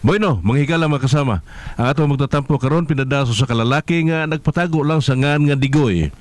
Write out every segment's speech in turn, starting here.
Bueno, manghigala makasama. Ang ato magtatampo karon pinadaso sa kalalaki nga nagpatago lang sa ngan nga Digoy.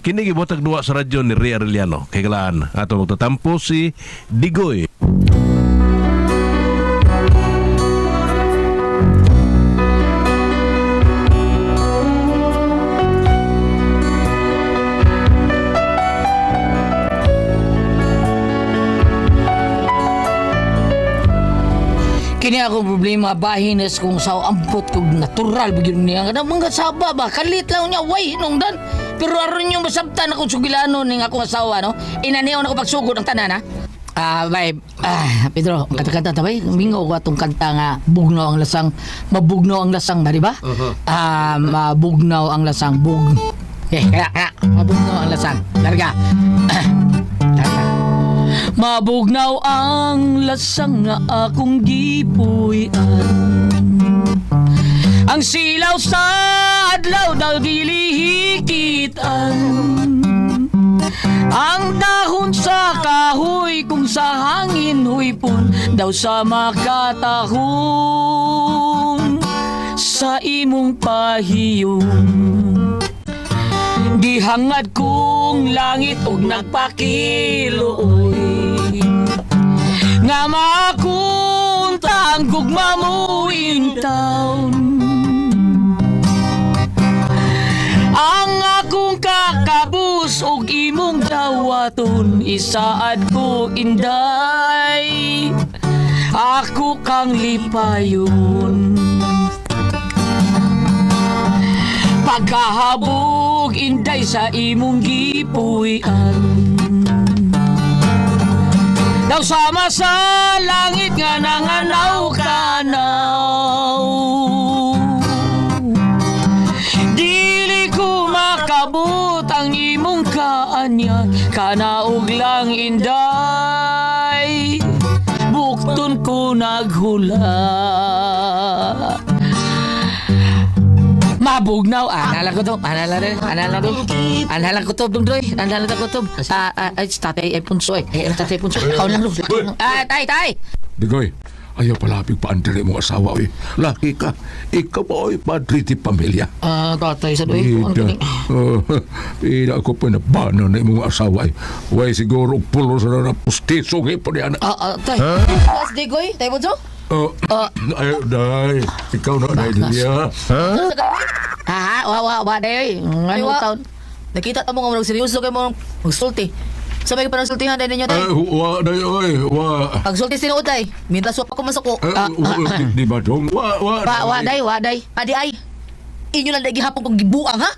Kini gibotag duwa sa radyo ni Ria Arellano. Kay galaan ato magtatampo si Digoy. Kini akong problema bahinas kung sa ampot kog natural bigyan niya nga mga saba ba kalit lang niya way nungdan pero aron yung masabtan akong sugilano ning akong asawa no inaniyaw na ko pagsugod ang tanan ha. Babe, Pedro, kanta-kanta tabay, mingo ko atong kanta nga bugnaw ang lasang, mabugnaw ang lasang ba, di ba? Mabugnaw ang lasang, kaya, mabugnaw ang lasang, larga. Mabugnaw ang lasang nga akong gipuy-an. Ang silaw sa adlaw daw dilihikitan. Ang dahon sa kahoy kung sa hangin huipon daw sa makatahong sa imong pahiyong. Gihangad kong langit og nagpakiluoy nga makunta ang gugma mo in town. Ang akong kakabus og imong dawaton isaad ko inday ako kang lipayon. Pagkahabog inday sa imong gipuy-an daw sama sa langit nga nanganaw-kanaw. Dili ko makabot ang imong kaanyag kanaog lang inday bukton ko naghula. Mabugnaw, analan ko to, analan ko to, Dungdoy, analan ko to. Tatay Punso tatay Punso. Ikaw lang, Luz. Tay! Digoy, ayaw palapig pa ang dili mong asawa, oy. Laki ka, ikaw ba, oy, padre ti pamilya. Tatay sa doy. Pina ako pinabano na imong asawa, way siguro pulo sa na pustiso, hipon yan. Tay, Mas Digoy, Tay Punso? Ayaw, day, ikaw na, day, Lilia. Day. Ngano taon? Nakita mo nga seryoso kayo mo magsulti. Sa may panagsultihan din ninyo, tay. Day, oy, Pagsulti sinuod, tay. Mintas wa pa ko masuko. Di ba dong? Day. Adi ay. Inyo lang dagi hapon kong gibuang, ha?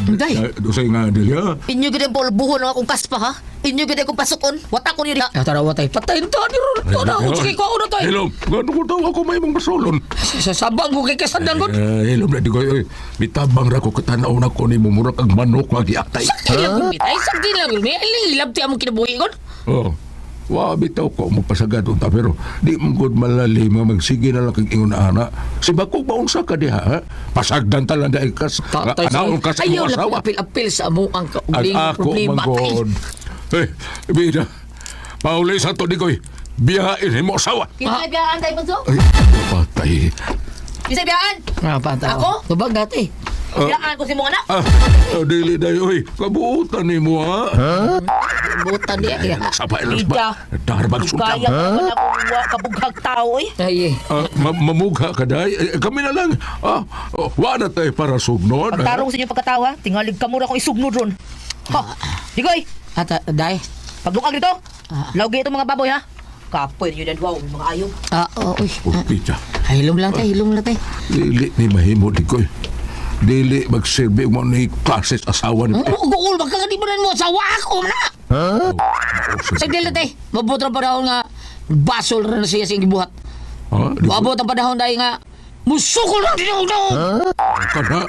Day. Dusay nga, Lilia. Inyo gid ang buhon ng akong kaspa, ha? Inyo gid akong pasukon. Wata ko niyo diha. Tarawa tay. Patayin to ni ron. Tara, sige ko una tay. Hilom, gano'n ko daw ako may mong masulon. Sasabang ko kay kasandan ko. Hilom na, Digoy, bitabang ra ko katanaw na ko ni mumurak ang manok nga giatay. Sakti lang gud tay. Sakti lang gud. May ilab ti among kinabuhi kon. Bitaw ko magpasagad unta pero di mong good malalim magsige na lang kang ingon ana. Si bako baunsa ka diha, ha? Pasagdan talang dahil kas anaon ka sa ayaw imong asawa. lang apil sa mo ang kauling Ako problema tay. magod. Bida. Pauli sa to, Digoy. Biyain mo asawa. Kinsa biyaan, tay Bunso? Patay. Kinsa biyaan? Pata. Ako? Tubag dati. Biyaan ko si mong anak. Dili dayo, oy. Kabuutan ni mo, ha? Butan di ay. Sabay lang ba? Darbag sultang. Kaya ko na kung kabughag tao, eh. Ay. Mamugha ka day. Kami na lang. Wala tayo para sugnon. Pagtarong sa inyong pagkatawa, tingalig ka mura kong isugnod ron. Ha? Digoy, Ata day. paglungag dito. Lawgi itong mga baboy, ha? Kapoy nyo din, wow, mga ayaw. Uy. Pita. Hilom lang tay. Dili ni mahimo, Digoy. Dili magsilbi mo ni klases asawa ni. Gugol baka di mo mo asawa ako na. Sagdil na tay. Mabutra pa daw nga basol ra na siya sing gibuhat. Maabot ang panahon dahil nga musukol lang din ako daw. Kada.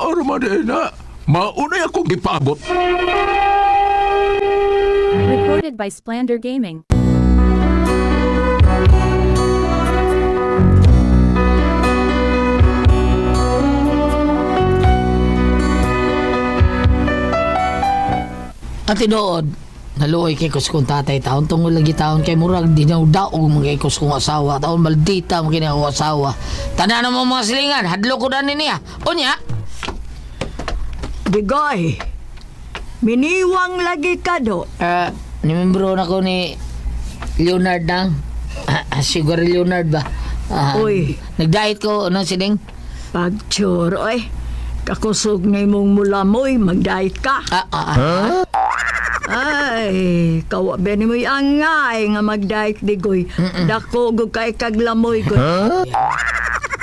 Armada na. Maunay akong gipaabot. Recorded by Splander Gaming. At tinuod, Naluoy kay kus kong tatay taon tungol lagi taon kay murag dinaw-daog mga kus kong asawa taon maldita mo kini akong asawa. Tanan mo mga silingan hadlo ko dani niya. Unya. Digoy, miniwang lagi ka do. Nimembro na ko ni Leonard nang. Siguro Leonard ba? Uy. Nag-diet ko nang sining. Pagtsur, oy. Kakusog na mong mulamoy, mag-diet ka. Ay, kawabe ni mo'y angay nga mag-diet, Digoy. Dako, gug kay kaglamoy, Goy.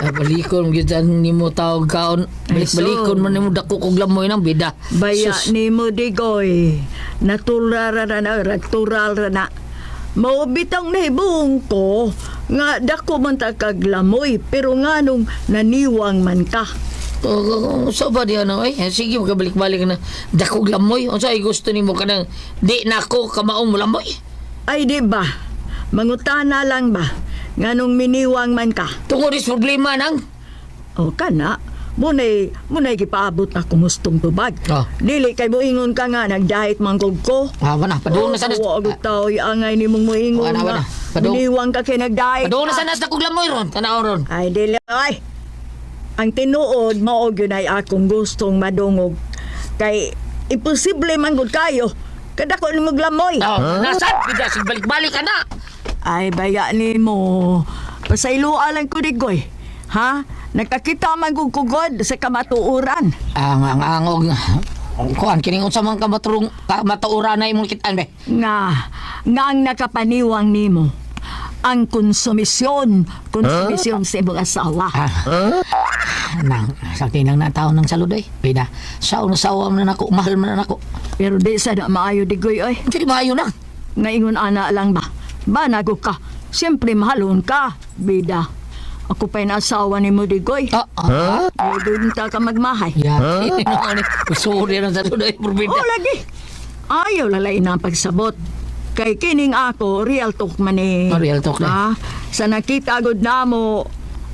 Balikon gyud ni mo tawag kaon. Balik-balikon man nimo dako kog lamoy nang bida. Baya Sus. ni mo, Digoy. Natural ra na. Maubitang nahibong ko nga dako man ta kaglamoy pero nganong naniwang man ka. So ba di ano ay sige magabalik-balik na dakog lamoy. Unsa ay gusto nimo kanang di nako kamaong mo lamoy? Ay di ba? Mangutana lang ba? Nganong miniwang man ka? Tungod is problema nang. O kana, munay gipaabot na kumustong tubag. Oh. Dili kay moingon ka nga nagdahit mangkog ko. Wala padung na sanas. Wag taw angay ni mong moingon Wala. nga. Padung. Miniwang ka kay nagdahit. Padung na sanas dakog lamoy ron. Tanaw ron. Ay dili ay. Ang tinuod mao gyud ay akong gustong madungog. Kay imposible man gud kayo. Kadako ni maglamoy. Nasad bida sig balik-balik ka na. Ay, baya ni mo. Pasayloa lang ko, Digoy. Ha? Nakakita man kong kugod sa kamatuuran. Ang angog. Kuan kining unsa man kamatuuran na imong kitaan be. Nga ang nakapaniwang nimo. Ang konsumisyon sa imong asawa. Nang sakti nang nataw ng saludoy. Bida. Saw na sawa man nako, mahal man nako. Pero di sa na maayo, Digoy, oy. Dili maayo na. Ngaingon ana lang ba? Banago ka. Siyempre mahalon ka, bida. Ako pa'y naasawa ni mo, Digoy. Ay, doon ta ka magmahay. Ya. Sorry na saludoy purbida. Oh, lagi. Ayaw lalain ang pagsabot. Kay kining ako, real talk man eh. Real talk na. Sa nakita agad na mo,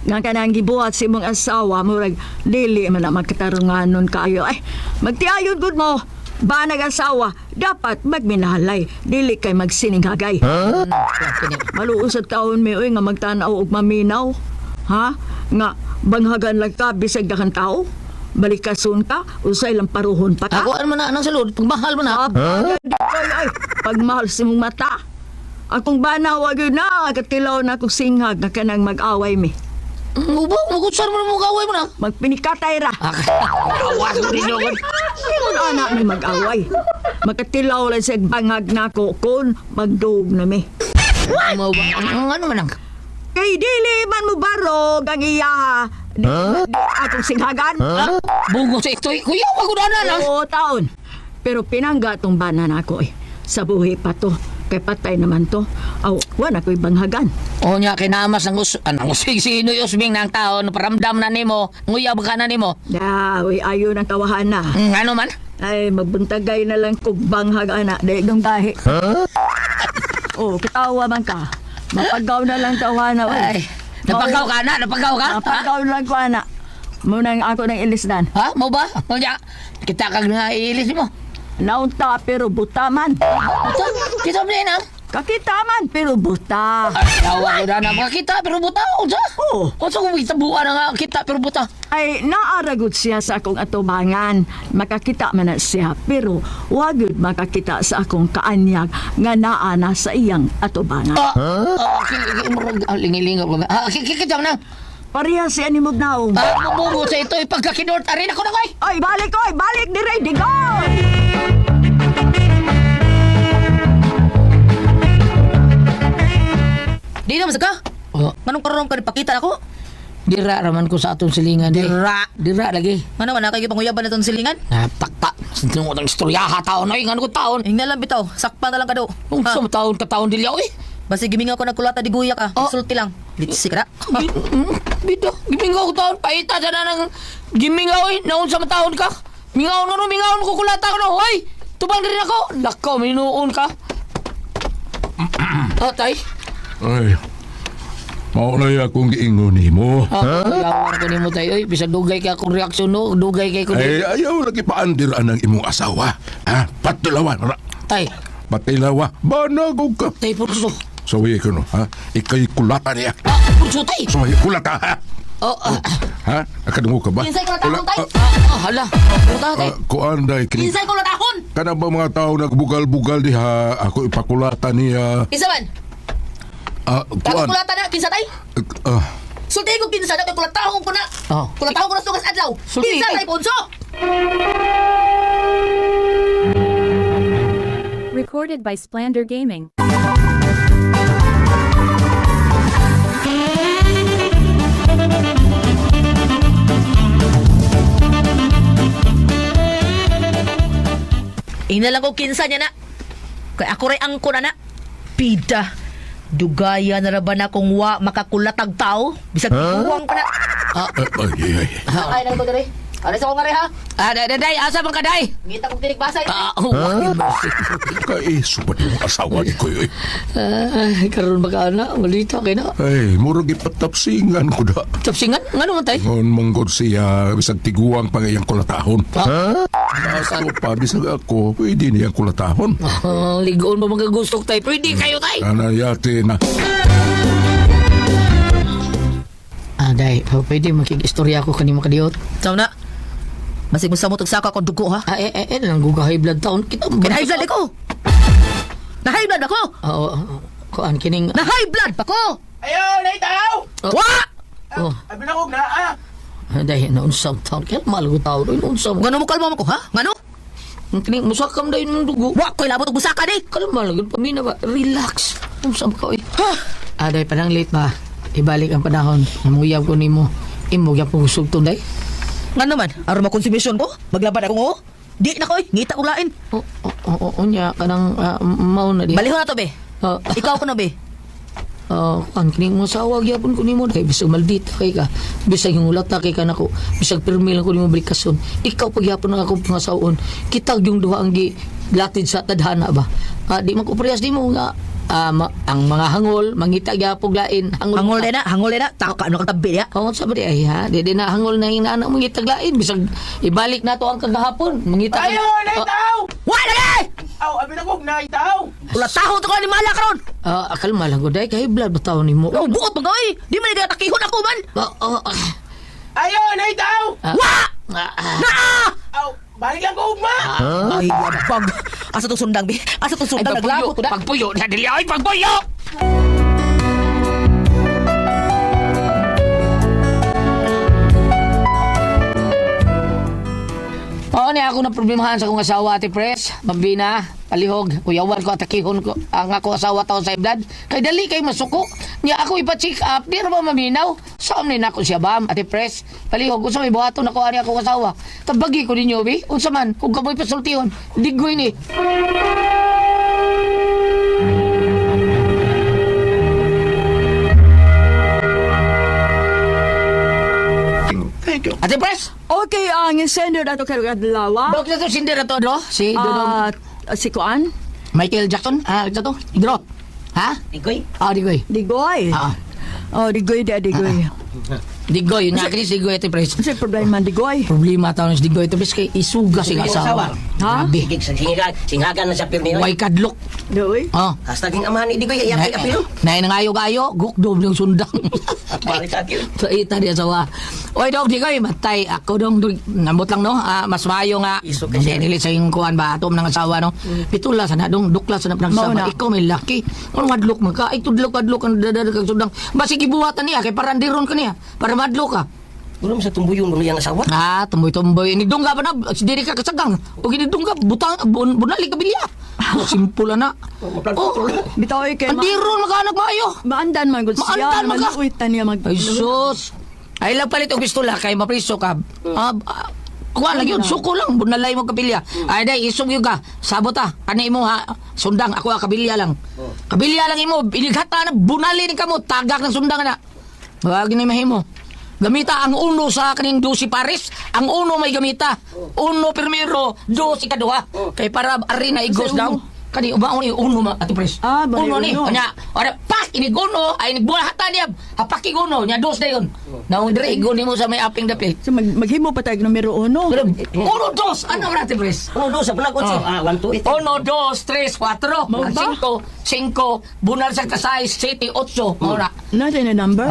nga kanang gibuhat si mong asawa, murag, dili man na magkatarunganon kayo. Ay, magtiayon gud mo. Ba nag-asawa, dapat magminahalay. Dili kay magsininghagay. Maluusad taon mi, nga magtanaw og maminaw. Ha? Nga, banghagan lang ka, bisag dakan tao. Balikason ka, usay lang paruhon pa ka. Ako ano man na nang salud, pagmahal mo na. Ay, pagmahal sa mong mata. Akong banaw agad na, katilaw na akong singhag na kanang mag-away mi. Ubang, magutsar mo na mong kaway mo na. Magpinikatay ra. Awas mo din yun. Ingon anak mi mag-away. Magkatilaw lang sa bangag na ko kun magdog na mi. Ano ba? Ano man ang? Kay dili man mo barog ang iya. Di akong singhagan. Bungo sa ito. Kuya, wag na lang. Oo, taon. Pero pinangga tong banan ako eh. Sa buhi pa to. Kay patay naman to. Aw, wala ko'y banghagan. O niya, kinamas ng sino yung usbing ng tao, paramdam na nimo, nguyab ka na nimo. Uy, ayaw ng kawahan na. Ano man? Ay, magbuntagay na lang kog banghag ana. Dahil ng dahi. Oh, katawa man ka. Mapagaw na lang tawana. Ay, napagaw ka na? Napagaw ka? Mapagaw lang ko ana. Muna ako ng ilisdan. Ha? Mo ba? O niya, kita kag na iilis mo. Naunta pero buta man. Ito, kita mo na. Kakita man pero buta. Tawa ko na makakita pero buta. Oo. O sa kung itabuan na nga kita pero buta. Ay, naaragot siya sa akong atubangan. Makakita man na siya, pero wagod makakita sa akong kaanyag nga naa na sa iyang atubangan. Lingilingaw ko. Kikita mo na. Pareha siya ni Mugnaong. Mabugo sa ito, ipagkakinort. Arin ako na koy. Ay, balik dire, digoy! Di na masaka. Oh. Manong karon ka pakita ako? Dira raman ko sa atong silingan. Dira lagi. Ano man kay panguyaban na tong silingan? Takta. Sinunod ang istoryaha taon. Ay, ano ko taon? Ing nalang bitaw, sakpa na lang ka daw. Kung sa taon ka taon dilyaw eh. Basta gimingaw ko na kulata di guya ka. Sulti lang. Litsi ka na. Bito, gimingaw ko taon. Paita dyan na ng gimingaw eh. Naon sa mataon ka. Mingaon ko kulata ko na. Hoy! Tubang rin ako. Lakaw, minuon ka. Tay. Ay, maulay akong giingon ni mo. Yawan ko ni mo tayo. Bisa dugay ka akong reaksyon no. Dugay kay ko. Ay, ayaw lagi paandir ang imong asawa. Ha? Patulawan. Tay, Patilawa, banagog ka. Tay, purso. Sawi ko no, ha? Ikay kulata niya. Purso, tay. Sawi, kulata, ha? Oh, Ha? Nakadungo ka ba? Kinsay ko natahon, tay? hala. Puta, tay. Kuan day, Kinsay ko natahon. Kana ba mga tao nagbugal-bugal diha, ako ipakulata niya. Kinsa man? Kuan. Kakulatan na, kinsa tay? Ah, Sulti ko kinsa na, kay kulatahon ko na. Oh. Kulatahon ko na sugas adlaw. Sulti, Kinsa tay. tay, Ponso? Recorded by Splander Gaming. Ina lang ko kinsa niya na. Kay ako rin angko na na. Pida. Dugaya na ra ba na kung wa makakulatag tao? Bisag buwang pa na. ay. Ay, nang ko diri. Ano sa ko nga rin ha? Day, asa man ka, day? Ngita kong tinigbasa ito. Kaiso ba yung asawa ni ko, eh? Ay, karon baka na, malita kay na. Ay, murag ipatapsingan ko da. Tapsingan, ngano man, tay? Ngon manggod siya, bisag tiguang pangayang kulatahon. Ako pa, bisag ako, pwede niyang kulatahon. Ligoon ba mga gusto, tay? Pwede kayo, tay? Anayate na. Day, pwede makikistorya ko kanimo kadiyot. Saw na. Masig mo sa mutog saka ko dugo ha? Nang guga high blood taon kita. Kina-high blood ako. Na-high blood ako. Oo, kuan kining... Na-high blood pa ko. Ayaw, naitaw! Wa! Oh, Abinakog na, day, naunsam taon. Kaya malago taon, naunsam. Ngano mo kalma mo ko ha? Ngano? Kining musakam day ng dugo. Wa ko'y labot og busaka di. Kaya malago, pamina ba? Relax. Naunsam ka, oy. Day, parang late ba? Ibalik ang panahon. Namuyab ko nimo. Imuyab ko sugtong, day. Ngano man? Aron ma konsumisyon ko? Maglabad ako ngo? Di na ko'y ngita ko lain. Unya, kanang mao na di. Balihon na to be. Ikaw ko na be. Ang kining mo sawa gyapon ko nimo kay bisag maldita kay ka bisag yung ulat na kay ka nako bisag permi lang ko nimo balikason ikaw pagyapon ang akong pangasawon kitag yung duha ang latid sa tadhana ba di man ko parehas di mo nga ang mga hangol mangita gyapon lain Hangol na, hangol na. Tako ano ka tabi ya? sabi di ay ha di na hangol na yung anak mangita lain bisag ibalik na to ang kagahapon mangita Ayaw, naitaw! Wa lagi! Aw, abinakog na, itaw! Kulatahon to ko ni mala karon. akal malang ko day kay blood bataw nimo Oh, buot mo gawin. Di man nagtakihon ako man. Ayaw, naitaw! Wa! Aw, balik lang ko, ugma! Ay, pag asa to sundang bi? Asa to sundang naglabot ko na? pagpuyo na dili ay pagpuyo. Oo ni ako na problemahan sa akong asawa ati Pres. Mabina, palihog, kuyawan ko at takihon ko ang ako asawa taon sa blood. Kay dali kay masuko. Niya ako ipa-check up, di ra ba maminaw? Saan ni nako siya bam ati Pres? Palihog unsa may buhaton ako ani ako asawa. Tabagi ko ninyo bi. Unsa man kung kamoy pasultihon, digoy ni. Thank you. Ate Pres, Okay, ang sender na to kayo kadlawa. dok na to sindir na to, do? Si Dodong Si Kuan? Michael Jackson, ito to, Igro. Ha? Igoy. Digoy. Digoy. Digoy da, Digoy. Digoy, nga kini si Digoy ate Pres. Kasi problema Digoy. Problema taon si Digoy ito bis kay isuga si asawa. Ha? Grabe. Singagan na siya pirmi Way kadlok. Digoy. Oh. Hasta ging amahan ni Digoy yapay apilo. Nay nangayo-gayo, gukdob ng sundang. Balik sa akin. Ita di asawa. Oy dog Digoy, matay ako dong nambot lang no. Mas maayo nga. Iso kasi. Dili sa yung kuan ba atom ng asawa no. Pitula sa na dong dukla sa napang Mauna. asawa. Ikaw may laki. Ano madlok man ka? Ay tudlok-adlok ang dadad kag sundang. Basi gibuhatan niya kay parandiron ka niya. Para madlok ka. Ulam sa tumbuyon mo yang asawa. Tumboy-tumboy. Nigdong ka ba na? Diri ka kasagang. O ginigdong ka, butang, bunali ka bilya. Simple na. Oh, Bitaw kay andiron makahanap maayo. maandan man gud siya. Maandan man ka. Maluitan niya mag... Ay, sus. Ay, lang palit og pistola kay mapriso ka. Kuha lang yun, suko lang. Bunalay mo kapilya. Ay, day, isog yun ka. Sabot Kani mo ha. Sundang, ako kabilya lang. Kabilya lang imo. Ilighata na, bunali ni ka mo. Tagak ng sundang na. Wag na mahimo. Gamita ang uno sa kaning 12 pares. Ang uno may gamita. Uno primero, 2 ikaduha. Kay para ari na igos daw. Kani ubaon ni uno ma Ate Pres. Bali uno ni. uno. Kanya, ora pak ini uno ay nagbuhat ta niya. Hapaki uno nya dos dayon. Naong dire iguni mo sa may aping dapi. So maghimo pa tayong numero 1. Uno dos ano ra Ate Pres? Uno, dos, sa panakot siya. 1, 2, 8. Uno, dos, tres, cuatro, Mau ba? cinco, bunal sa kasay, 7, 8, maura. Natin na number?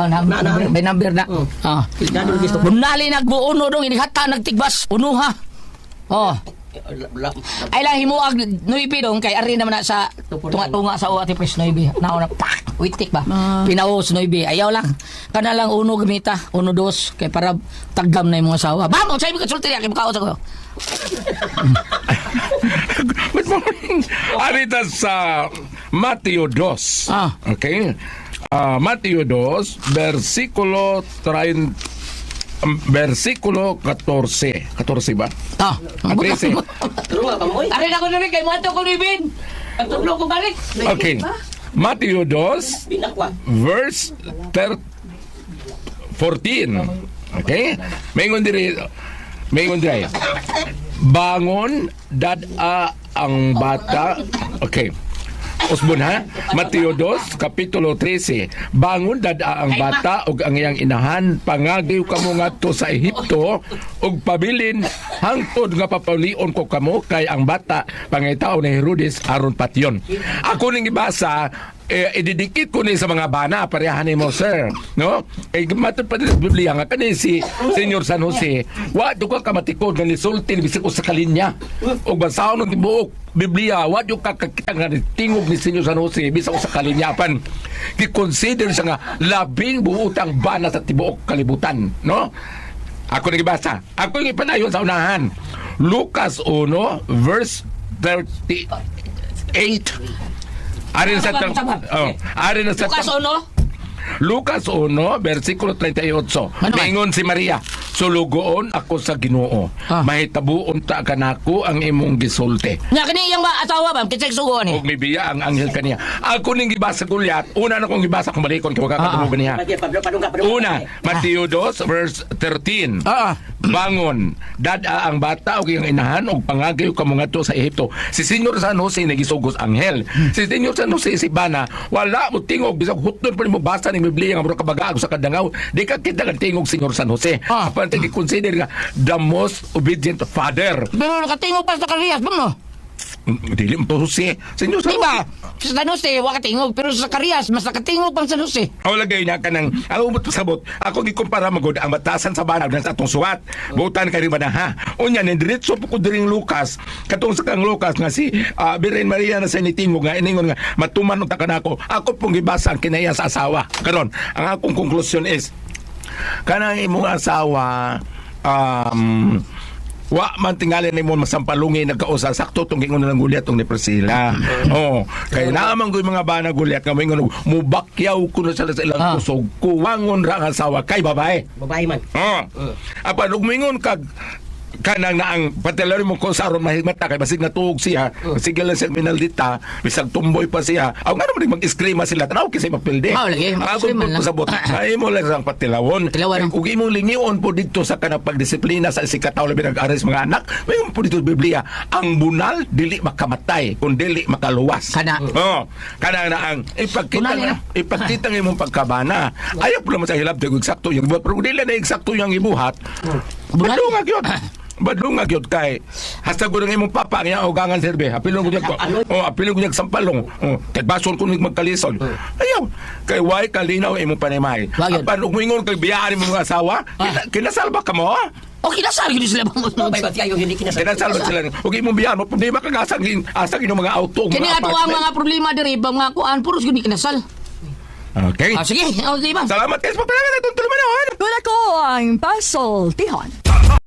May number na. Ganun gusto. Bunali nagbuuno dong, inihata, nagtigbas, unuha. Oh. Ay lang himuag noibi dong kay ari naman na sa tunga-tunga sa Ate Pres noibi. Nauna pak, witik ba? Pinaos noibi. Ayaw lang. Kana lang uno gamita, uno dos kay para taggam na yung mga asawa. Bamo, sabi ko sulti kay makaos ako. Good morning. Arita sa Mateo 2. Okay? Mateo 2, versikulo 14. 14 ba? 13. Tulungan ka mo eh. Ari na ko na rin kay Mato ko Ribin. Ang tulog ko balik. Okay. Mateo 2, Binakwa. verse 14. Okay? Maingon diri. Bangon dad-a ang bata. Okay. Usbon ha? Mateo 2, kapitulo 13. Bangon dad-a ang bata ug ang iyang inahan, pangagiw kamo ngadto sa Ehipto ug pabilin hangtod nga papaulion ko kamo kay ang bata pangitaw ni Herodes aron patyon. Ako ning ibasa ididikit ko ni sa mga bana parehan ni mo sir, no? Matod pa din sa Biblia nga kani si Senyor San Jose wa do ka kamatikod nga nisulti bisag usa ka linya ug basahon ng tibuok Biblia wa do ka kakita nga tingog ni Senyor San Jose bisag usa ka linyapan gi-consider siya nga labing buutang bana sa tibuok kalibutan, no? Ako nagibasa, ako yung ipanayon sa unahan. Lucas 1 verse 38. Arin sa Bukas uno. Lucas 1 versikulo 38. Mingon si Maria, sulugoon ako sa Ginoo. Mahitabuon ta kanako ang imong gisulti. Nya kani yang ba asawa ba kitsa sugo ni. Og mibiya ang anghel kaniya. Ako ning gibasa Goliath. Una na kong gibasa kung malikon kay wakakatunog niya. Una, Mateo 2 verse 13. Bangon, dad-a ang bata og iyang inahan og pangagayo kamo ngadto sa Ehipto. Si Senyor San Jose nagisugos anghel. Si Senyor San Jose si bana, wala mo tingog bisag hutton pa nimo basa ning Biblia nga mura kabagaag sa kadangaw. Di ka kita nga tingog Senyor San Jose. Apan ti consider nga the most obedient father. Pero nakatingog pa sa Karias ba no? Dili mo to Jose. Senyor San Diba? Jose. Sa San Jose, wala katingog. Pero sa Karias, mas nakatingog pang San Jose. Aw lagay niya ka ng ang umot pasabot. Ako gikumpara magod ang batasan sa banag sa atong suwat. Butan ka rin ba na ha? Unya ni diretso po ko diring Lucas. Katong sa kang Lucas nga si Birhen Maria na sa nitingog nga iningon nga matuman ta kanako. Ako pong gibasa ang kinaya sa asawa. Karon, ang akong konklusyon is kanang imong asawa wa man tingali ni mo masampalungi nagkausa sakto tong gingon ng Goliath tong ni Priscilla. Kay naamang ko mga bana Goliath nga moingon mubakyaw kuno sa ilang kusog kuwangon ra ang asawa kay babae. Babae man. Apan ug moingon kag kanang na ang patelar mo ko sa aron mahigmata kay basig natuog siya sige lang siya minaldita bisag tumboy pa siya aw nga naman mag-eskrima sila tanaw kisay mapilde lagi mag-eskrima lang sabot ay mo lang ang patilawon ug imong lingion po dito sa kanang pagdisiplina sa sikataw labi nag-ares mga anak mayon po dito sa Biblia ang bunal dili makamatay kun dili makaluwas kana na ang ipagkita ng imong pagkabana ayaw po naman sa hilab tig eksakto yung buhat pero dili na eksakto yung ibuhat badungag yun badungag yun kay hasta ko ng imong papa niya o gangan serbe apilon ko niya sampalong kay bason ko magkalison ayaw kay way kalinaw imong panimay apan ug moingon kay biyaan imong mga asawa kinasalba ka mo o kinasal gid sila bang kinasal ba sila ug imong biyaan mo problema kag asang imong mga auto kini ato ang mga problema diri ba mga kuan puros gid kinasal. Okay. Sige, okay ba? Salamat kayo sa pagpapalala itong tulumanon. Wala ko ang Pasol Tihon.